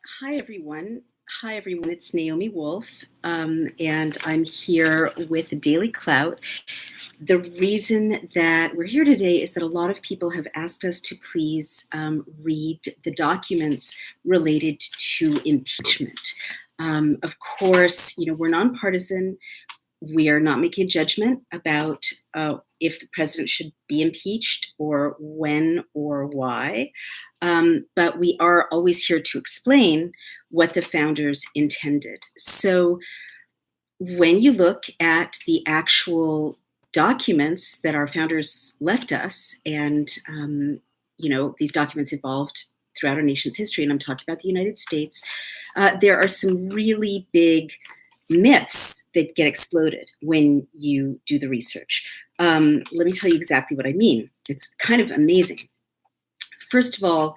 Hi, everyone. Hi, everyone. It's Naomi Wolf, and I'm here with DailyClout. The reason that we're here today is that a lot of people have asked us to please read the documents related to impeachment. Of course, we're nonpartisan. We are not making a judgment about if the president should be impeached or when or why. But we are always here to explain what the founders intended. So when you look at the actual documents that our founders left us, and these documents evolved throughout our nation's history, and I'm talking about the United States, there are some really big myths that get exploded when you do the research. Let me tell you exactly what I mean. It's kind of amazing. First of all,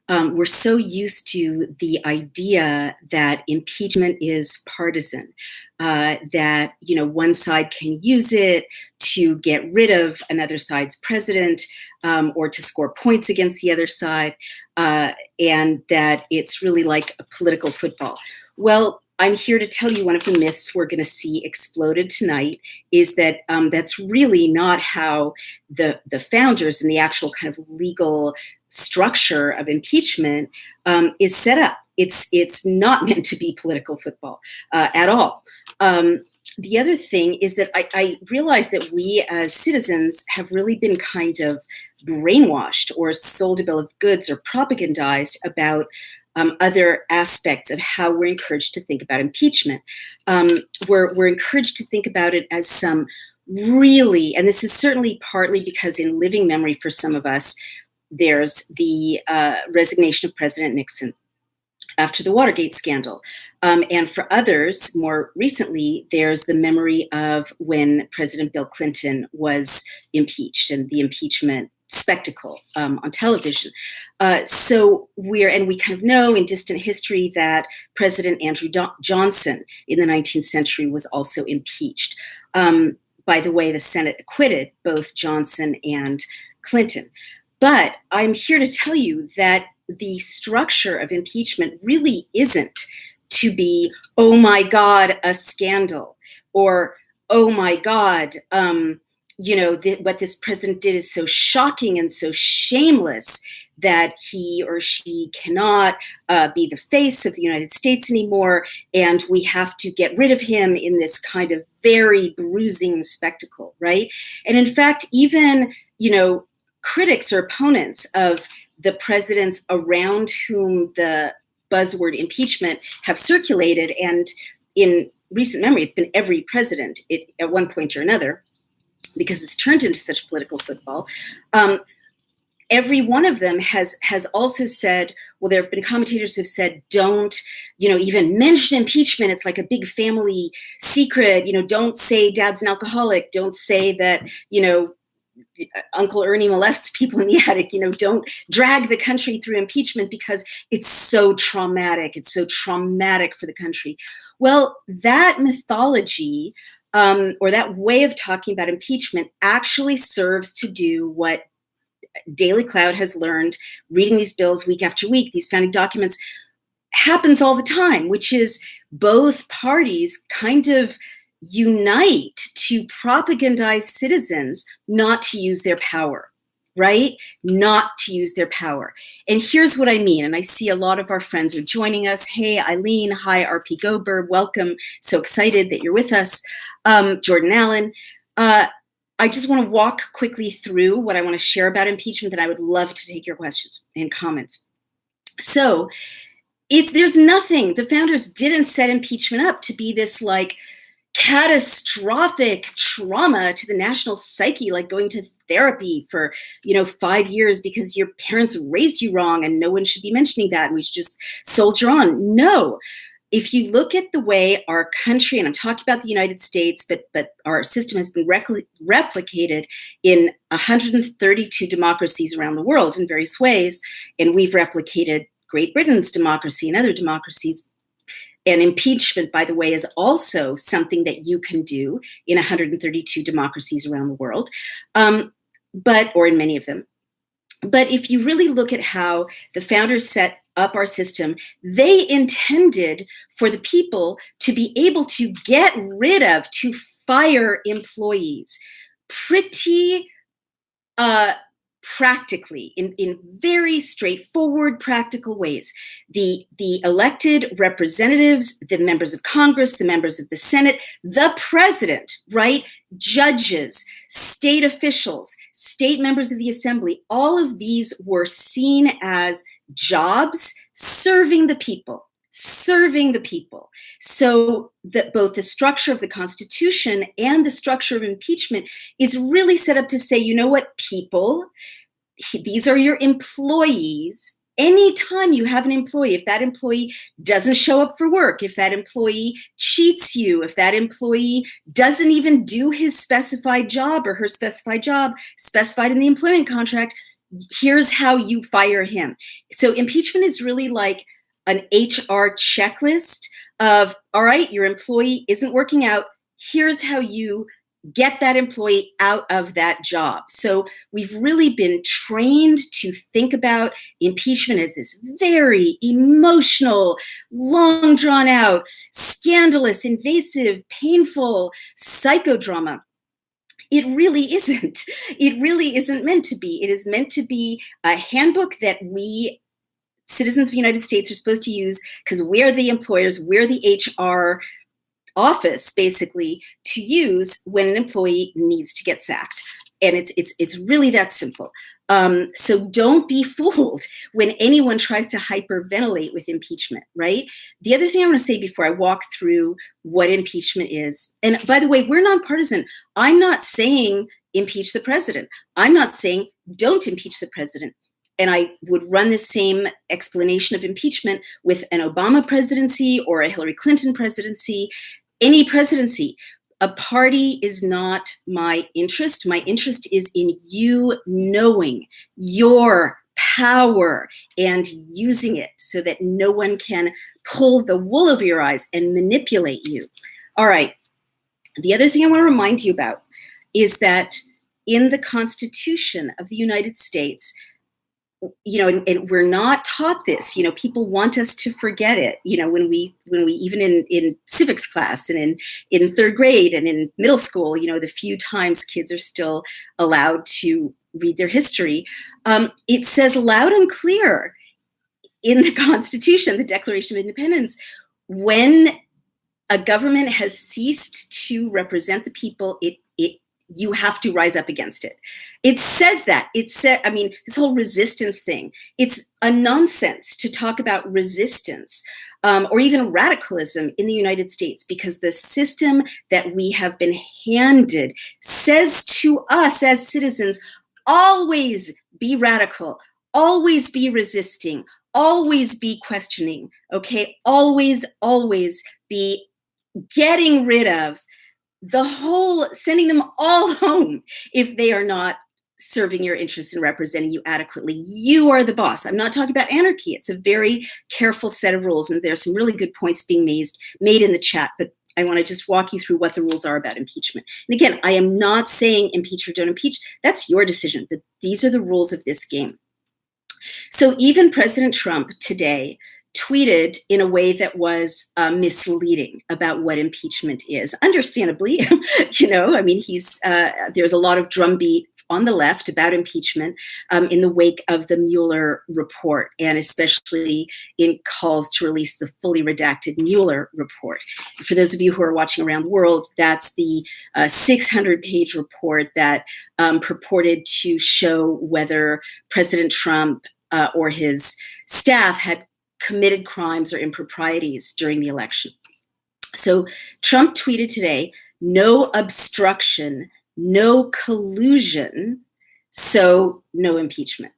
we're so used to the idea that impeachment is partisan, that one side can use it to get rid of another side's president or to score points against the other side, and that it's really like a political football. Well, I'm here to tell you one of the myths we're going to see exploded tonight is that that's really not how the founders and the actual kind of legal structure of impeachment is set up. It's not meant to be political football at all. The other thing is that I realize that we as citizens have really been kind of brainwashed or sold a bill of goods or propagandized about other aspects of how we're encouraged to think about impeachment. We're encouraged to think about it as some really, and this is certainly partly because in living memory for some of us, there's the resignation of President Nixon after the Watergate scandal. And for others, more recently, there's the memory of when President Bill Clinton was impeached and the impeachment spectacle on television. So we kind of know in distant history that President Andrew Johnson in the 19th century was also impeached. By the way, the Senate acquitted both Johnson and Clinton. But I'm here to tell you that the structure of impeachment really isn't to be, oh my God, a scandal, or oh my God, what this president did is so shocking and so shameless that he or she cannot be the face of the United States anymore, and we have to get rid of him in this kind of very bruising spectacle, right? And in fact, even, critics or opponents of the presidents around whom the buzzword impeachment have circulated, and in recent memory, it's been every president at one point or another, because it's turned into such political football. Every one of them has also said, well, there have been commentators who've said, don't, even mention impeachment. It's like a big family secret. Don't say dad's an alcoholic. Don't say that, Uncle Ernie molests people in the attic. Don't drag the country through impeachment because it's so traumatic. It's so traumatic for the country. Well, that mythology or that way of talking about impeachment actually serves to do what DailyClout has learned, reading these bills week after week, these founding documents, happens all the time, which is both parties kind of unite to propagandize citizens not to use their power, right? Not to use their power. And here's what I mean. And I see a lot of our friends are joining us. Hey, Eileen. Hi, RP Gober. Welcome. So excited that you're with us. Jordan Allen. I just want to walk quickly through what I want to share about impeachment, and I would love to take your questions and comments. So there's nothing, the founders didn't set impeachment up to be this like catastrophic trauma to the national psyche, like going to therapy for 5 years because your parents raised you wrong and no one should be mentioning that and we should just soldier on. No. If you look at the way our country, and I'm talking about the United States, but our system has been replicated in 132 democracies around the world in various ways, and we've replicated Great Britain's democracy and other democracies. And impeachment, by the way, is also something that you can do in 132 democracies around the world, or in many of them. But if you really look at how the founders set up our system, they intended for the people to be able to get rid of, to fire employees pretty practically, in very straightforward, practical ways. The elected representatives, the members of Congress, the members of the Senate, the president, right? Judges, state officials, state members of the assembly, all of these were seen as jobs serving the people. Serving the people. So that both the structure of the Constitution and the structure of impeachment is really set up to say, you know what, people, these are your employees. Anytime you have an employee, if that employee doesn't show up for work, if that employee cheats you, if that employee doesn't even do his specified job or her specified job specified in the employment contract, here's how you fire him. So impeachment is really like an HR checklist of, all right, your employee isn't working out. Here's how you get that employee out of that job. So we've really been trained to think about impeachment as this very emotional, long drawn out, scandalous, invasive, painful psychodrama. It really isn't. It really isn't meant to be. It is meant to be a handbook that we citizens of the United States are supposed to use because we're the employers, we're the HR office, basically, to use when an employee needs to get sacked. And it's really that simple. So don't be fooled when anyone tries to hyperventilate with impeachment, right? The other thing I want to say before I walk through what impeachment is, and by the way, we're nonpartisan. I'm not saying impeach the president. I'm not saying don't impeach the president. And I would run the same explanation of impeachment with an Obama presidency or a Hillary Clinton presidency, any presidency. A party is not my interest. My interest is in you knowing your power and using it so that no one can pull the wool over your eyes and manipulate you. All right. The other thing I want to remind you about is that in the Constitution of the United States, and we're not taught this, people want us to forget it, when we even in civics class and in third grade and in middle school, the few times kids are still allowed to read their history, it says loud and clear in the Constitution, the Declaration of Independence, when a government has ceased to represent the people, you have to rise up against it. It says that. This whole resistance thing, it's a nonsense to talk about resistance or even radicalism in the United States, because the system that we have been handed says to us as citizens, always be radical, always be resisting, always be questioning, okay? Always be getting rid of sending them all home if they are not serving your interests and representing you adequately. You are the boss. I'm not talking about anarchy. It's a very careful set of rules, and there's some really good points being made in the chat, but I want to just walk you through what the rules are about impeachment. And again, I am not saying impeach or don't impeach. That's your decision, but these are the rules of this game. So even President Trump today tweeted in a way that was misleading about what impeachment is. Understandably, there's a lot of drumbeat on the left about impeachment in the wake of the Mueller report, and especially in calls to release the fully redacted Mueller report. For those of you who are watching around the world, that's the 600-page report that purported to show whether President Trump or his staff had committed crimes or improprieties during the election. So Trump tweeted today, no obstruction, no collusion, so no impeachment,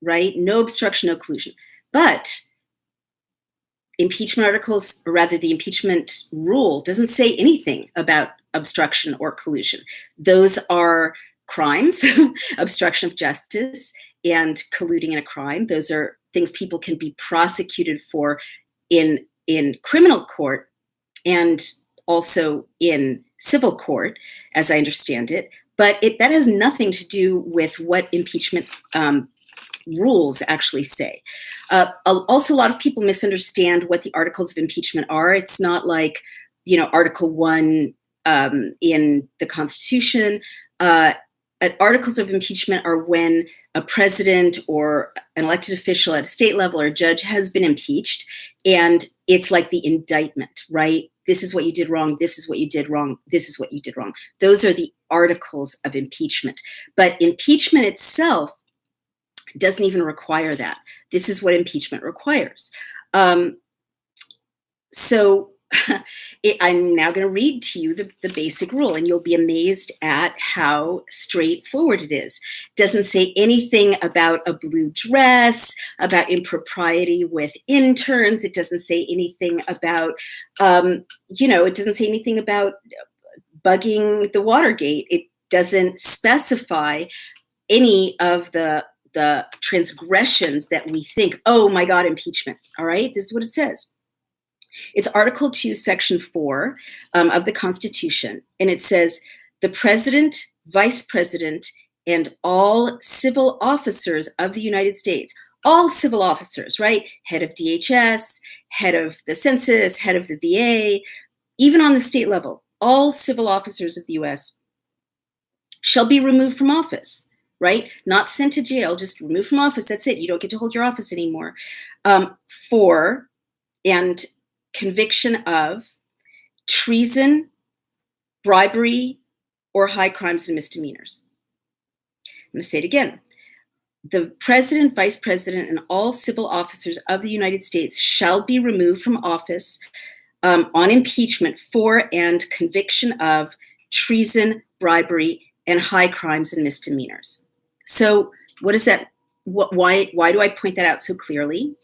right? No obstruction, no collusion. But impeachment articles, or rather the impeachment rule, doesn't say anything about obstruction or collusion. Those are crimes, obstruction of justice and colluding in a crime. Those are things people can be prosecuted for in criminal court and also in civil court, as I understand it. But that has nothing to do with what impeachment rules actually say. Also, a lot of people misunderstand what the articles of impeachment are. It's not like, Article 1 in the Constitution. Articles of impeachment are when a president or an elected official at a state level or a judge has been impeached, and it's like the indictment, right? This is what you did wrong. This is what you did wrong. This is what you did wrong. Those are the articles of impeachment. But impeachment itself doesn't even require that. This is what impeachment requires. So I'm now going to read to you the basic rule, and you'll be amazed at how straightforward it is. It doesn't say anything about a blue dress, about impropriety with interns. It doesn't say anything about, it doesn't say anything about bugging the Watergate. It doesn't specify any of the transgressions that we think, oh my God, impeachment. All right, this is what it says. It's Article 2, Section 4 of the Constitution, and it says, the president, vice president, and all civil officers of the United States, all civil officers, right? Head of DHS, head of the census, head of the VA, even on the state level, all civil officers of the U.S. shall be removed from office, right? Not sent to jail, just removed from office. That's it. You don't get to hold your office anymore. For and conviction of treason, bribery, or high crimes and misdemeanors. I'm going to say it again. The president, vice president, and all civil officers of the United States shall be removed from office on impeachment for and conviction of treason, bribery, and high crimes and misdemeanors. So what is that? Why do I point that out so clearly?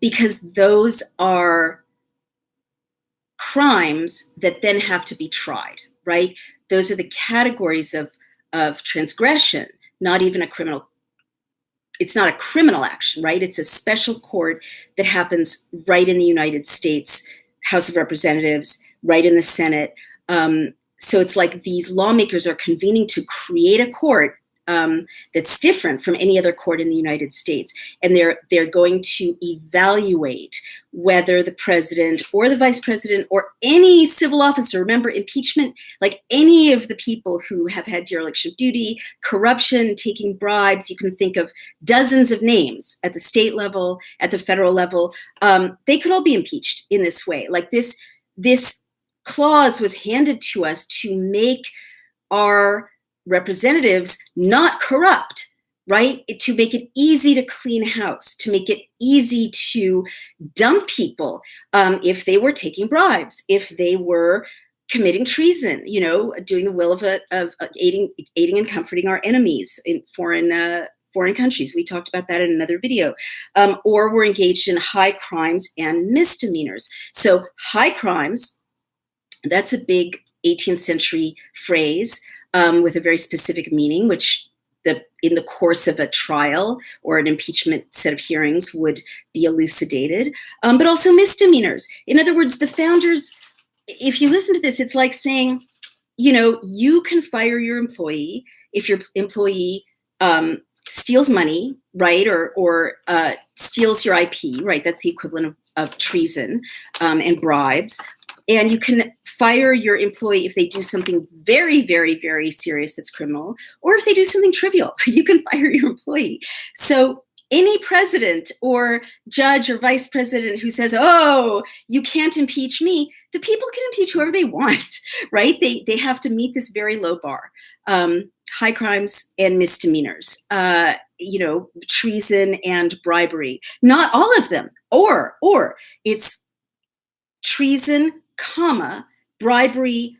Because those are crimes that then have to be tried, right? Those are the categories of transgression, not even a criminal. It's not a criminal action, right? It's a special court that happens right in the United States House of Representatives, right in the Senate. So it's like these lawmakers are convening to create a court that's different from any other court in the United States. And they're going to evaluate whether the president or the vice president or any civil officer, remember impeachment, like any of the people who have had dereliction of duty, corruption, taking bribes, you can think of dozens of names at the state level, at the federal level, they could all be impeached in this way. Like this clause was handed to us to make our representatives not corrupt, right? To make it easy to clean house, to make it easy to dump people if they were taking bribes, if they were committing treason, doing the will of aiding and comforting our enemies in foreign countries. We talked about that in another video. Or were engaged in high crimes and misdemeanors. So high crimes, that's a big 18th century phrase. With a very specific meaning, which in the course of a trial or an impeachment set of hearings would be elucidated, but also misdemeanors. In other words, the founders, if you listen to this, it's like saying, you can fire your employee if your employee steals money, right, or steals your IP, right? That's the equivalent of treason and bribes. And you can fire your employee if they do something very, very, very serious that's criminal, or if they do something trivial, you can fire your employee. So any president or judge or vice president who says, oh, you can't impeach me, the people can impeach whoever they want, right? They have to meet this very low bar. High crimes and misdemeanors, treason and bribery. Not all of them, or it's treason, bribery,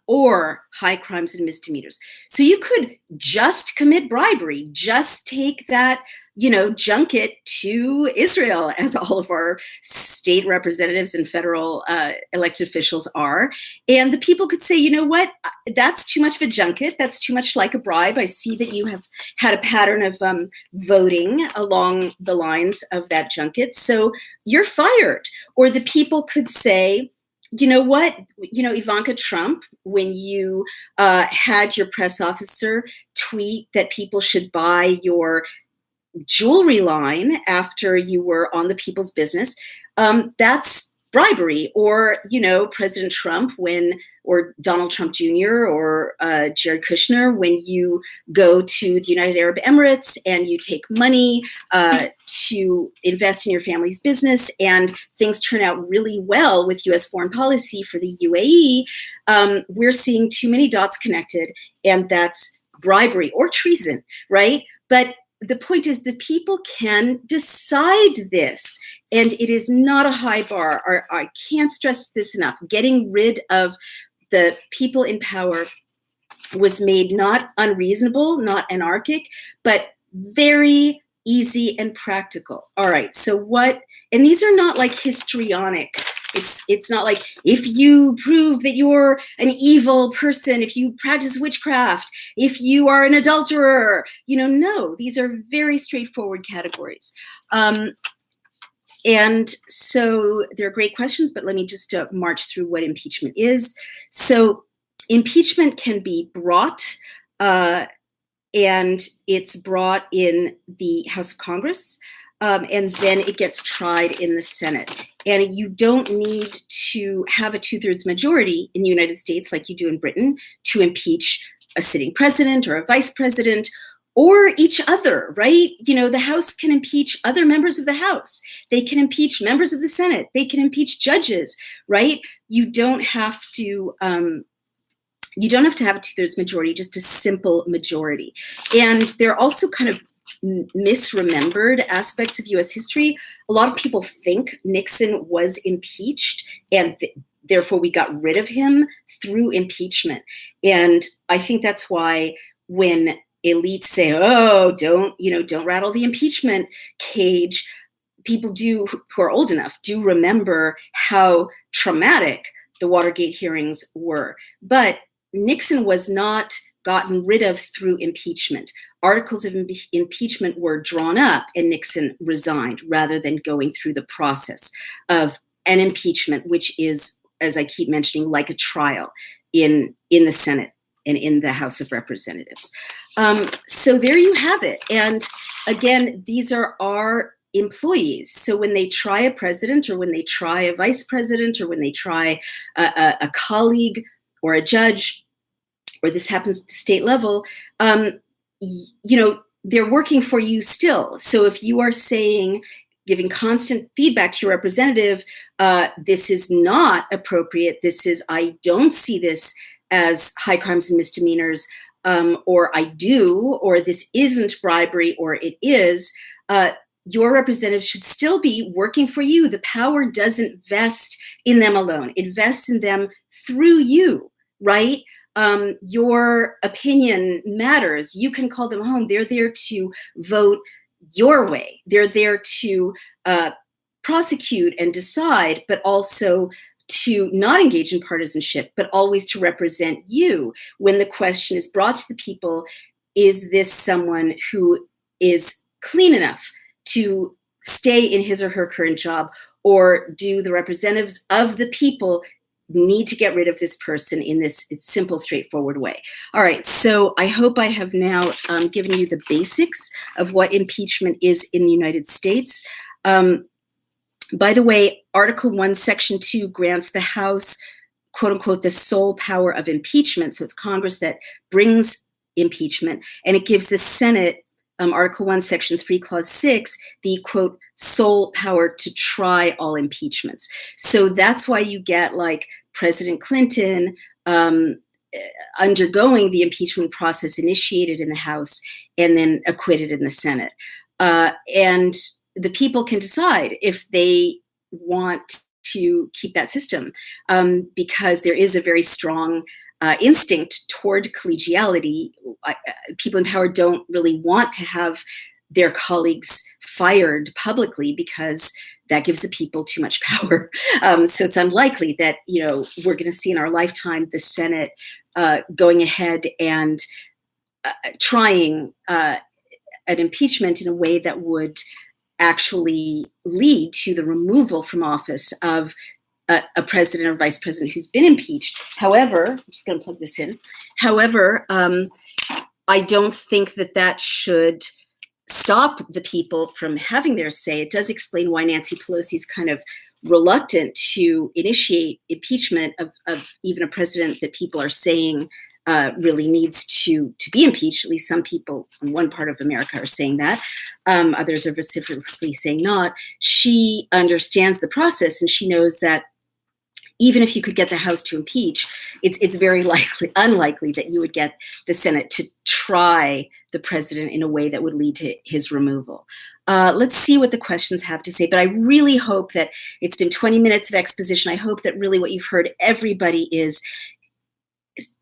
or high crimes and misdemeanors. So you could just commit bribery, just take that, junket to Israel, as all of our state representatives and federal elected officials are. And the people could say, you know what, that's too much of a junket. That's too much like a bribe. I see that you have had a pattern of voting along the lines of that junket. So you're fired. Or the people could say, you know what? Ivanka Trump, when you had your press officer tweet that people should buy your jewelry line after you were on the People's Business, that's bribery. Or, President Trump or Donald Trump Jr. or Jared Kushner, when you go to the United Arab Emirates and you take money to invest in your family's business and things turn out really well with US foreign policy for the UAE, we're seeing too many dots connected, and that's bribery or treason, right? But the point is the people can decide this, and it is not a high bar. I can't stress this enough. Getting rid of the people in power was made not unreasonable, not anarchic, but very easy and practical. All right, so what, and these are not like histrionic. It's not like, if you prove that you're an evil person, if you practice witchcraft, if you are an adulterer, no, these are very straightforward categories. And so there are great questions, but let me just march through what impeachment is. So impeachment can be brought, and it's brought in the House of Congress, and then it gets tried in the Senate. And you don't need to have a 2/3 majority in the United States like you do in Britain to impeach a sitting president or a vice president or each other, right? The House can impeach other members of the House. They can impeach members of the Senate. They can impeach judges, right? You don't have to have a 2/3 majority, just a simple majority. And there are also kind of misremembered aspects of US history. A lot of people think Nixon was impeached and therefore we got rid of him through impeachment. And I think that's why when elites say, oh, don't rattle the impeachment cage, people who are old enough do remember how traumatic the Watergate hearings were. But Nixon was not gotten rid of through impeachment. Articles of impeachment were drawn up and Nixon resigned rather than going through the process of an impeachment, which is, as I keep mentioning, like a trial in the Senate and in the House of Representatives. So there you have it. And again, these are our employees. So when they try a president or when they try a vice president or when they try a colleague or a judge, or this happens at the state level, they're working for you still. So if you are giving constant feedback to your representative, this is not appropriate, I don't see this as high crimes and misdemeanors, or I do, or this isn't bribery, or it is, your representative should still be working for you. The power doesn't vest in them alone. It vests in them through you, right? Your opinion matters. You can call them home. They're there to vote your way. They're there to prosecute and decide, but also to not engage in partisanship, but always to represent you. When the question is brought to the people, is this someone who is clean enough to stay in his or her current job, or do the representatives of the people need to get rid of this person in this simple, straightforward way? All right, so I hope I have now given you the basics of what impeachment is in the United States. By the way, Article 1, Section 2 grants the House, quote unquote, the sole power of impeachment. So it's Congress that brings impeachment, and it gives the Senate, Article 1, Section 3, Clause 6, the, quote, sole power to try all impeachments. So that's why you get like President Clinton undergoing the impeachment process initiated in the House and then acquitted in the Senate. And the people can decide if they want to keep that system, because there is a very strong instinct toward collegiality. People in power don't really want to have their colleagues fired publicly because that gives the people too much power. So it's unlikely that we're going to see in our lifetime the Senate going ahead and trying an impeachment in a way that would actually lead to the removal from office of a president or vice president who's been impeached. However, I'm just going to plug this in. However, I don't think that should stop the people from having their say. It does explain why Nancy Pelosi is kind of reluctant to initiate impeachment of even a president that people are saying really needs to be impeached. At least some people in one part of America are saying that. Others are vociferously saying not. She understands the process, and she knows that even if you could get the House to impeach, it's very unlikely that you would get the Senate to try the president in a way that would lead to his removal. Let's see what the questions have to say. But I really hope that it's been 20 minutes of exposition. I hope that really what you've heard everybody is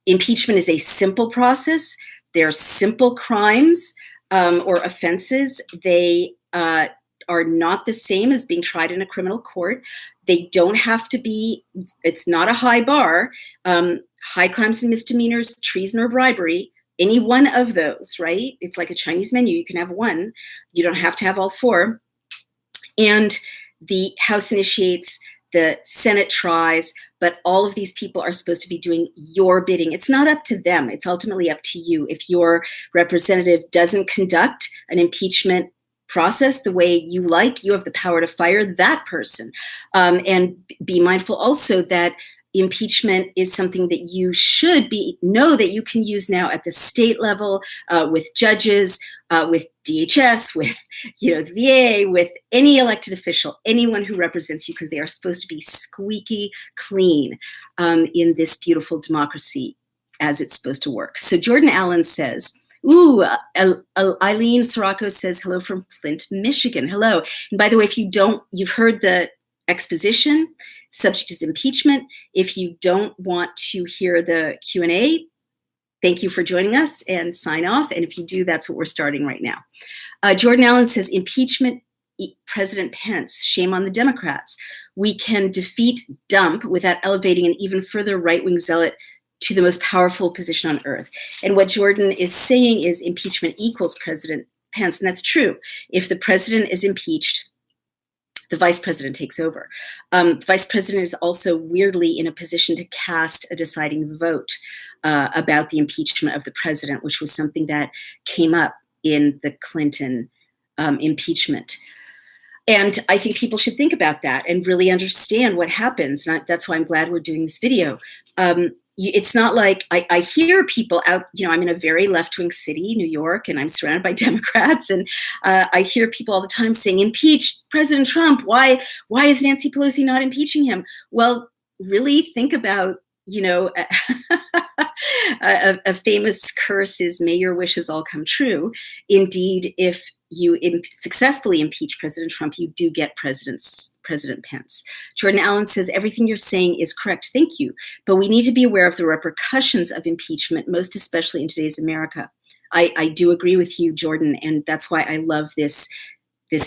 impeachment is a simple process. They're simple crimes or offenses. They are not the same as being tried in a criminal court. They don't have to be, it's not a high bar. High crimes and misdemeanors, treason or bribery, any one of those, right? It's like a Chinese menu. You can have one. You don't have to have all four. And the House initiates, the Senate tries, but all of these people are supposed to be doing your bidding. It's not up to them. It's ultimately up to you. If your representative doesn't conduct an impeachment process the way you like, you have the power to fire that person. And be mindful also that impeachment is something that you should know that you can use now at the state level with judges, with DHS, with the VA, with any elected official, anyone who represents you, because they are supposed to be squeaky clean in this beautiful democracy as it's supposed to work. So Jordan Allen says, Eileen Sirocco says, hello from Flint, Michigan. Hello. And by the way, if you've heard the exposition, subject is impeachment. If you don't want to hear the Q&A, thank you for joining us and sign off. And if you do, that's what we're starting right now. Jordan Allen says, impeachment President Pence, shame on the Democrats. We can defeat dump without elevating an even further right-wing zealot to the most powerful position on earth. And what Jordan is saying is impeachment equals President Pence. And that's true. If the president is impeached, the vice president takes over. The vice president is also weirdly in a position to cast a deciding vote about the impeachment of the president, which was something that came up in the Clinton impeachment. And I think people should think about that and really understand what happens. And that's why I'm glad we're doing this video. It's not like I hear people out, I'm in a very left-wing city, New York, and I'm surrounded by Democrats. And I hear people all the time saying, impeach President Trump. Why is Nancy Pelosi not impeaching him? Well, really think about, a famous curse is, may your wishes all come true. Indeed, if you successfully impeach President Trump, you do get President Pence. Jordan Allen says, everything you're saying is correct. Thank you. But we need to be aware of the repercussions of impeachment, most especially in today's America. I do agree with you, Jordan. And that's why I love this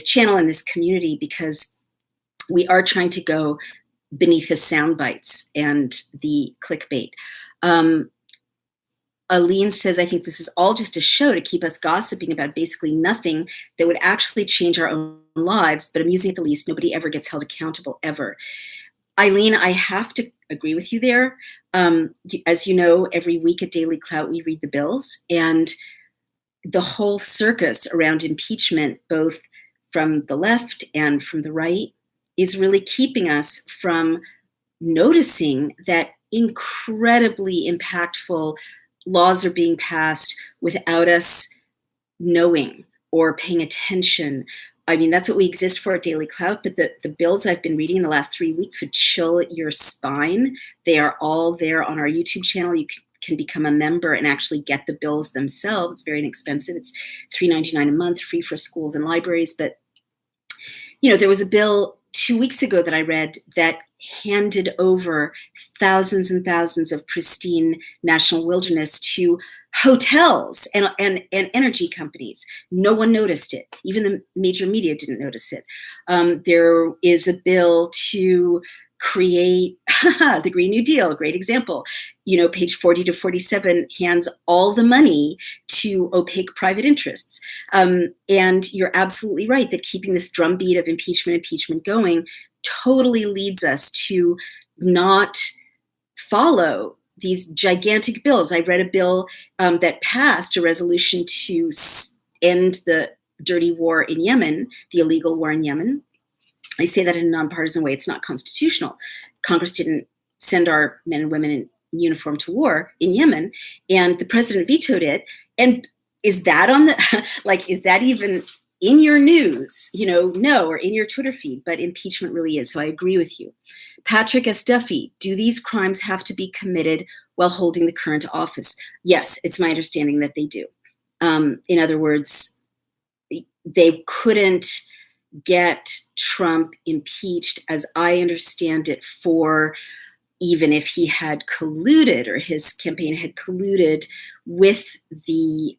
channel and this community, because we are trying to go beneath the sound bites and the clickbait. Aline says, I think this is all just a show to keep us gossiping about basically nothing that would actually change our own lives, but amusing at the least. Nobody ever gets held accountable, ever. Eileen, I have to agree with you there. As you know, every week at DailyClout, we read the bills, and the whole circus around impeachment, both from the left and from the right, is really keeping us from noticing that incredibly impactful laws are being passed without us knowing or paying attention. I mean, that's what we exist for at DailyClout, but the bills I've been reading in the last 3 weeks would chill your spine. They are all there on our YouTube channel. You can become a member and actually get the bills themselves. Very inexpensive. It's $3.99 a month, free for schools and libraries. But, there was a bill 2 weeks ago that I read that handed over thousands and thousands of pristine national wilderness to hotels and energy companies. No one noticed it. Even the major media didn't notice it. There is a bill to create the Green New Deal, a great example. Page 40 to 47 hands all the money to opaque private interests. And you're absolutely right that keeping this drumbeat of impeachment going totally leads us to not follow these gigantic bills. I read a bill that passed a resolution to end the dirty war in Yemen, the illegal war in Yemen. I say that in a nonpartisan way. It's not constitutional. Congress didn't send our men and women in uniform to war in Yemen, and the president vetoed it. And is that on the, like, is that even in your news? No, or in your Twitter feed, but impeachment really is. So I agree with you. Patrick S. Duffy, do these crimes have to be committed while holding the current office? Yes, it's my understanding that they do. In other words, they couldn't get Trump impeached, as I understand it, for even if he had colluded or his campaign had colluded with the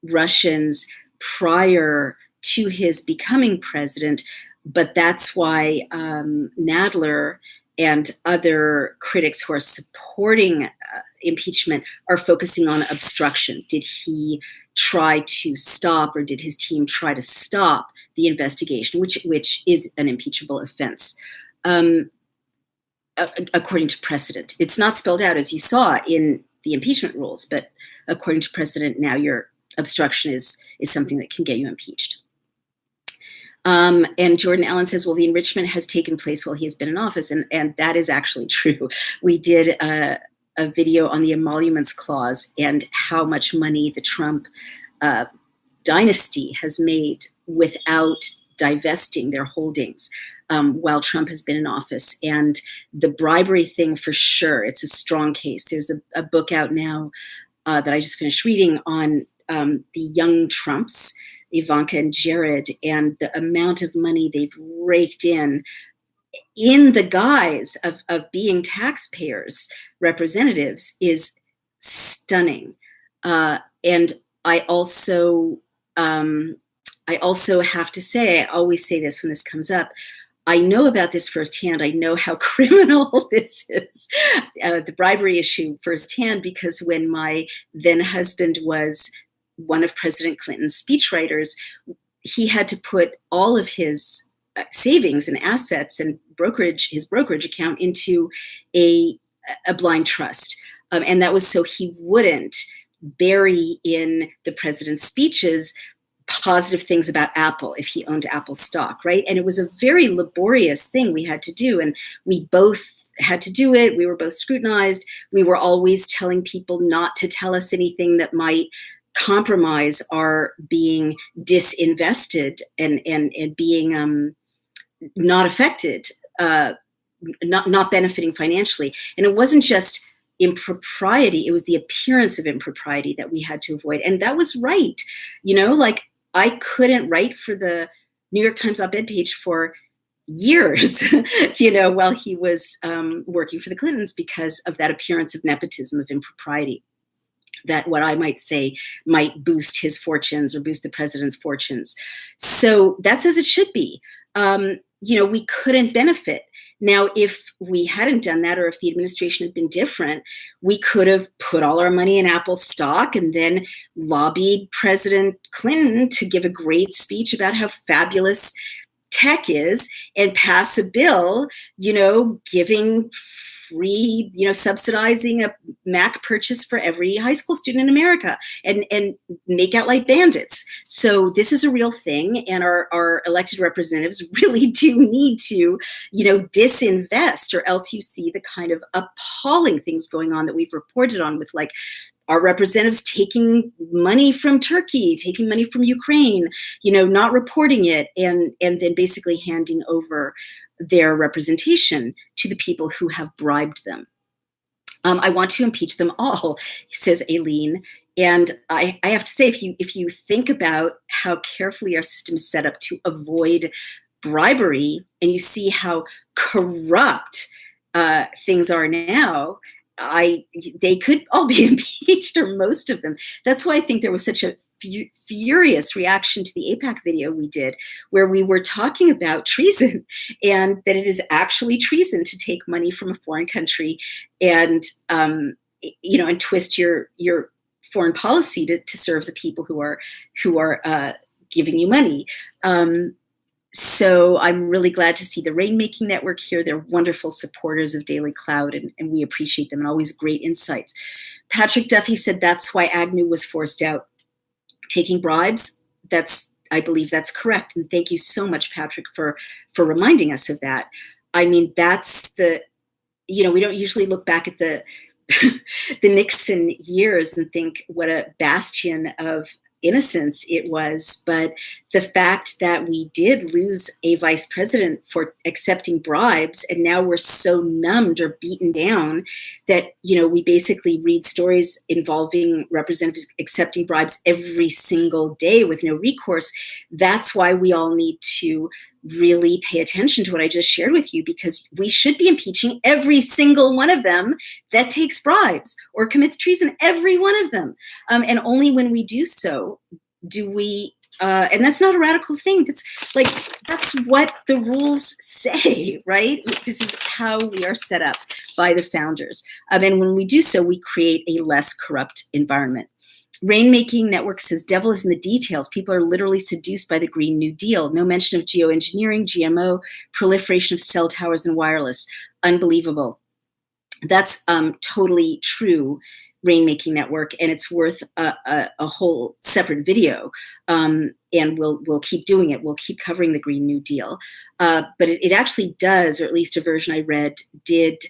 Russians prior to his becoming president. But that's why Nadler and other critics who are supporting impeachment are focusing on obstruction. Did he try to stop, or did his team try to stop the investigation, which is an impeachable offense, according to precedent? It's not spelled out, as you saw, in the impeachment rules, but according to precedent, now your obstruction is something that can get you impeached. And Jordan Allen says, well, the enrichment has taken place while he has been in office. And that is actually true. We did a video on the emoluments clause and how much money the Trump dynasty has made without divesting their holdings while Trump has been in office. And the bribery thing, for sure, it's a strong case. There's a book out now that I just finished reading on the young Trumps, Ivanka and Jared, and the amount of money they've raked in the guise of being taxpayers' representatives is stunning. And I also have to say, I always say this when this comes up, I know about this firsthand. I know how criminal this is, the bribery issue firsthand, because when my then husband was one of President Clinton's speechwriters, he had to put all of his savings and assets and his brokerage account into a blind trust. And that was so he wouldn't bury in the president's speeches positive things about Apple if he owned Apple stock, right? And it was a very laborious thing we had to do. And we both had to do it. We were both scrutinized. We were always telling people not to tell us anything that might compromise our being disinvested and being not affected, not benefiting financially. And it wasn't just impropriety, it was the appearance of impropriety that we had to avoid. And that was right. Like, I couldn't write for the New York Times op-ed page for years, while he was working for the Clintons, because of that appearance of nepotism, of impropriety, that what I might say might boost his fortunes or boost the president's fortunes. So that's as it should be. We couldn't benefit. Now, if we hadn't done that, or if the administration had been different, we could have put all our money in Apple stock and then lobbied President Clinton to give a great speech about how fabulous tech is and pass a bill, giving free, subsidizing a Mac purchase for every high school student in America, and make out like bandits. So this is a real thing, and our elected representatives really do need to, disinvest, or else you see the kind of appalling things going on that we've reported on, with like our representatives taking money from Turkey, taking money from Ukraine, not reporting it, and then basically handing over their representation to the people who have bribed them. I want to impeach them all, says Aileen. And I have to say, if you think about how carefully our system is set up to avoid bribery, and you see how corrupt things are now, they could all be impeached, or most of them. That's why I think there was such a furious reaction to the AIPAC video we did, where we were talking about treason, and that it is actually treason to take money from a foreign country and and twist your foreign policy to serve the people who are giving you money. So I'm really glad to see the Rainmaking Network here. They're wonderful supporters of DailyClout, and we appreciate them, and always great insights. Patrick Duffy said that's why Agnew was forced out. Taking bribes, I believe that's correct. And thank you so much, Patrick, for reminding us of that. I mean, that's we don't usually look back at the Nixon years and think what a bastion of innocence it was, but the fact that we did lose a vice president for accepting bribes, and now we're so numbed or beaten down that we basically read stories involving representatives accepting bribes every single day with no recourse. That's why we all need to really pay attention to what I just shared with you, because we should be impeaching every single one of them that takes bribes or commits treason, every one of them. And only when we do so do we, and that's not a radical thing. That's what the rules say, right? This is how we are set up by the founders. And when we do so, we create a less corrupt environment. Rainmaking Network says devil is in the details. People are literally seduced by the Green New Deal. No mention of geoengineering, GMO, proliferation of cell towers and wireless. Unbelievable. That's totally true, Rainmaking Network, and it's worth a whole separate video. And we'll keep doing it. We'll keep covering the Green New Deal. But it actually does, or at least a version I read, did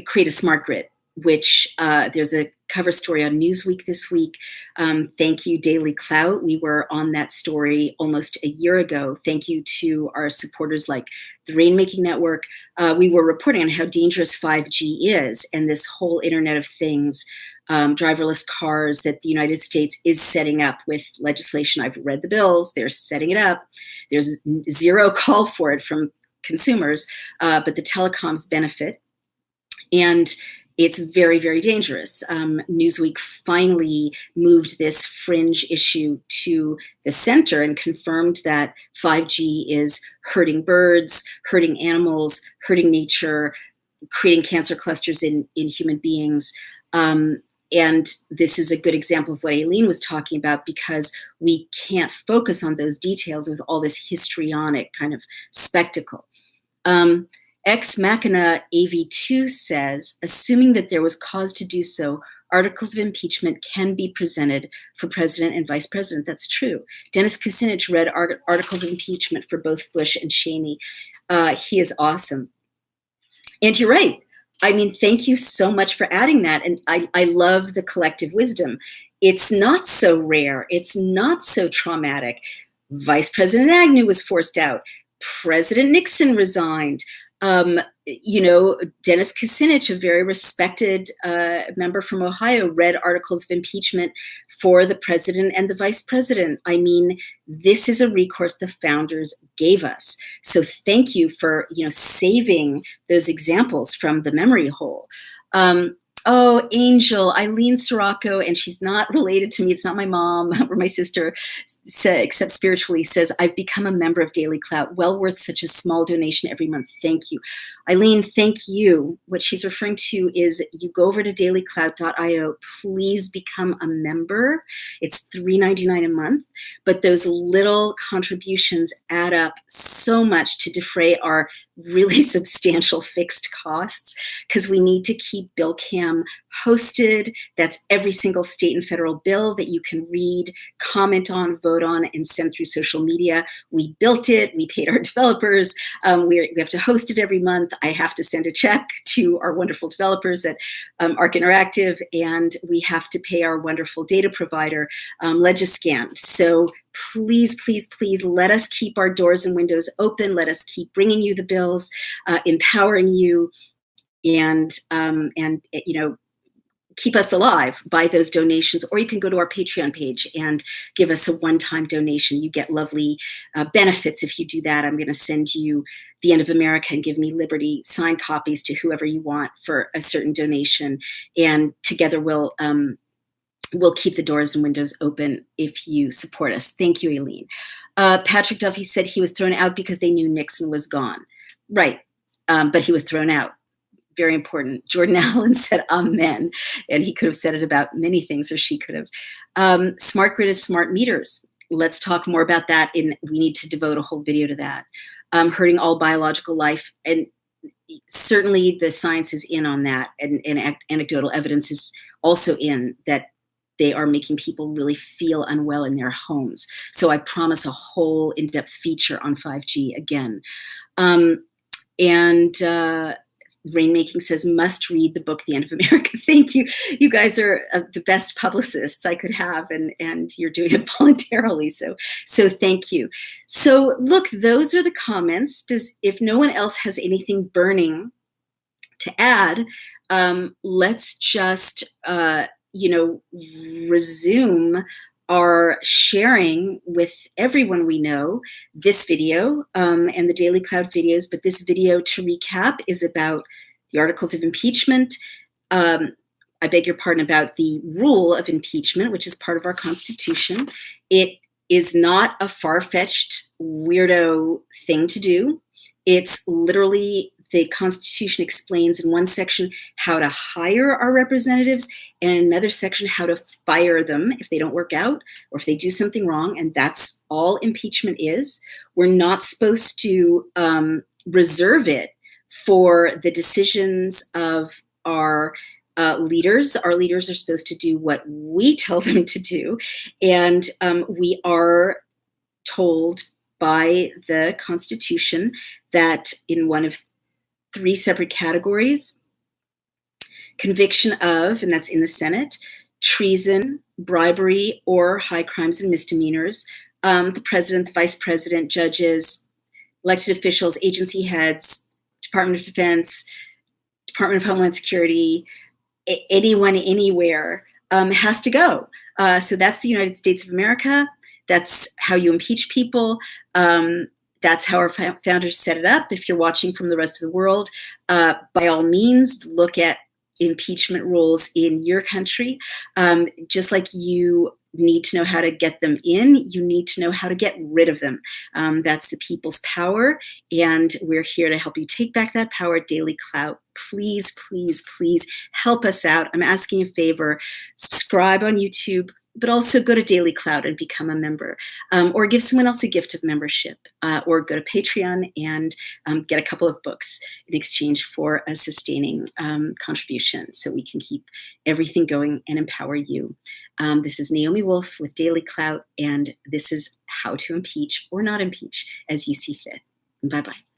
create a smart grid, which there's a cover story on Newsweek this week. Thank you, DailyClout. We were on that story almost a year ago. Thank you to our supporters like the Rainmaking Network. We were reporting on how dangerous 5G is, and this whole Internet of Things, driverless cars that the United States is setting up with legislation. I've read the bills. They're setting it up. There's zero call for it from consumers, but the telecoms benefit. And it's very, very dangerous. Newsweek finally moved this fringe issue to the center and confirmed that 5G is hurting birds, hurting animals, hurting nature, creating cancer clusters in human beings. And this is a good example of what Aileen was talking about, because we can't focus on those details with all this histrionic kind of spectacle. Ex Machina AV2 says, assuming that there was cause to do so, articles of impeachment can be presented for president and vice president. That's true. Dennis Kucinich read articles of impeachment for both Bush and Cheney. He is awesome. And you're right. I mean, thank you so much for adding that. And I love the collective wisdom. It's not so rare. It's not so traumatic. Vice President Agnew was forced out. President Nixon resigned. Dennis Kucinich, a very respected member from Ohio, read articles of impeachment for the president and the vice president. I mean, this is a recourse the founders gave us. So thank you for, saving those examples from the memory hole. Oh, Angel, Eileen Sirocco, and she's not related to me. It's not my mom or my sister, except spiritually, says, I've become a member of DailyClout. Well worth such a small donation every month. Thank you. Eileen, thank you. What she's referring to is you go over to dailyclout.io. Please become a member. It's $3.99 a month, but those little contributions add up so much to defray our really substantial fixed costs, because we need to keep BillCam hosted. That's every single state and federal bill that you can read, comment on, vote on, and send through social media. We built it. We paid our developers. We have to host it every month. I have to send a check to our wonderful developers at Arc Interactive, and we have to pay our wonderful data provider, Legiscan. So please, please, please let us keep our doors and windows open. Let us keep bringing you the bills, empowering you, and keep us alive by those donations. Or you can go to our Patreon page and give us a one-time donation. You get lovely benefits if you do that. I'm going to send you The End of America and Give Me Liberty signed copies to whoever you want for a certain donation. And together we'll keep the doors and windows open if you support us. Thank you, Aileen. Patrick Duffy said he was thrown out because they knew Nixon was gone. Right, but he was thrown out. Very important. Jordan Allen said amen, and he could have said it about many things, or she could have. Smart grid is smart meters. let's talk more about that. We need to devote a whole video to that. Hurting all biological life, and certainly the science is in on that, and anecdotal evidence is also in that they are making people really feel unwell in their homes. So I promise a whole in-depth feature on 5G again. Rainmaking says, must read the book, The End of America. Thank you. You guys are the best publicists I could have, and you're doing it voluntarily. So thank you. So look, those are the comments. If no one else has anything burning to add, let's just, resume our sharing with everyone we know this video and the DailyClout videos. But this video, to recap, is about the articles of impeachment. I beg your pardon, about the rule of impeachment, which is part of our Constitution. It is not a far-fetched, weirdo thing to do. It's literally, the Constitution explains in one section how to hire our representatives, and in another section how to fire them if they don't work out or if they do something wrong. And that's all impeachment is. We're not supposed to reserve it for the decisions of our leaders. Our leaders are supposed to do what we tell them to do. And we are told by the Constitution that in one of 3 separate categories: conviction of, and that's in the Senate, treason, bribery, or high crimes and misdemeanors, the president, the vice president, judges, elected officials, agency heads, Department of Defense, Department of Homeland Security, anyone, anywhere, has to go. So that's the United States of America. That's how you impeach people. That's how our founders set it up. If you're watching from the rest of the world, by all means, look at impeachment rules in your country. Just like you need to know how to get them in, you need to know how to get rid of them. That's the people's power, and we're here to help you take back that power at DailyClout. Please, please, please help us out. I'm asking a favor. Subscribe on YouTube, but also go to DailyClout and become a member, or give someone else a gift of membership, or go to Patreon and get a couple of books in exchange for a sustaining contribution, so we can keep everything going and empower you. This is Naomi Wolf with DailyClout, and this is how to impeach or not impeach as you see fit. Bye-bye.